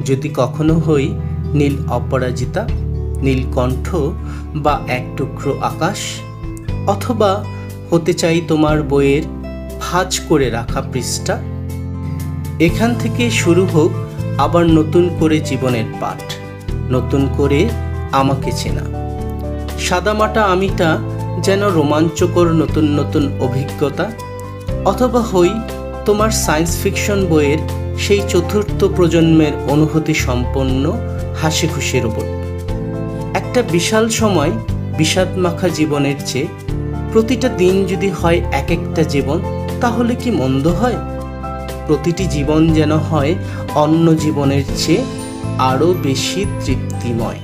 যদি কখনো হই নীল অপরাজিতা, নীলকণ্ঠ বা এক টুকরো আকাশ, অথবা হতে চাই তোমার বইয়ের ভাঁজ করে রাখা পৃষ্ঠা। এখান থেকে শুরু হোক আবার নতুন করে জীবনের পাঠ, নতুন করে আমাকে চেনা। সাদামাটা আমিটা যেন রোমাঞ্চকর নতুন নতুন অভিজ্ঞতা, অথবা হই তোমার সায়েন্স ফিকশন বইয়ের সেই চতুর্থ প্রজন্মের অনুভূতি সম্পন্ন হাসি খুশি রোবট। একটা বিশাল সময় বিষাদ মাখা জীবনের চেয়ে প্রতিটা দিন যদি হয় এক একটা জীবন, তাহলে কি মন্দ হয়? প্রতিটি জীবন যেন হয় অন্য জীবনের চেয়ে আরও বেশি তৃপ্তিময়।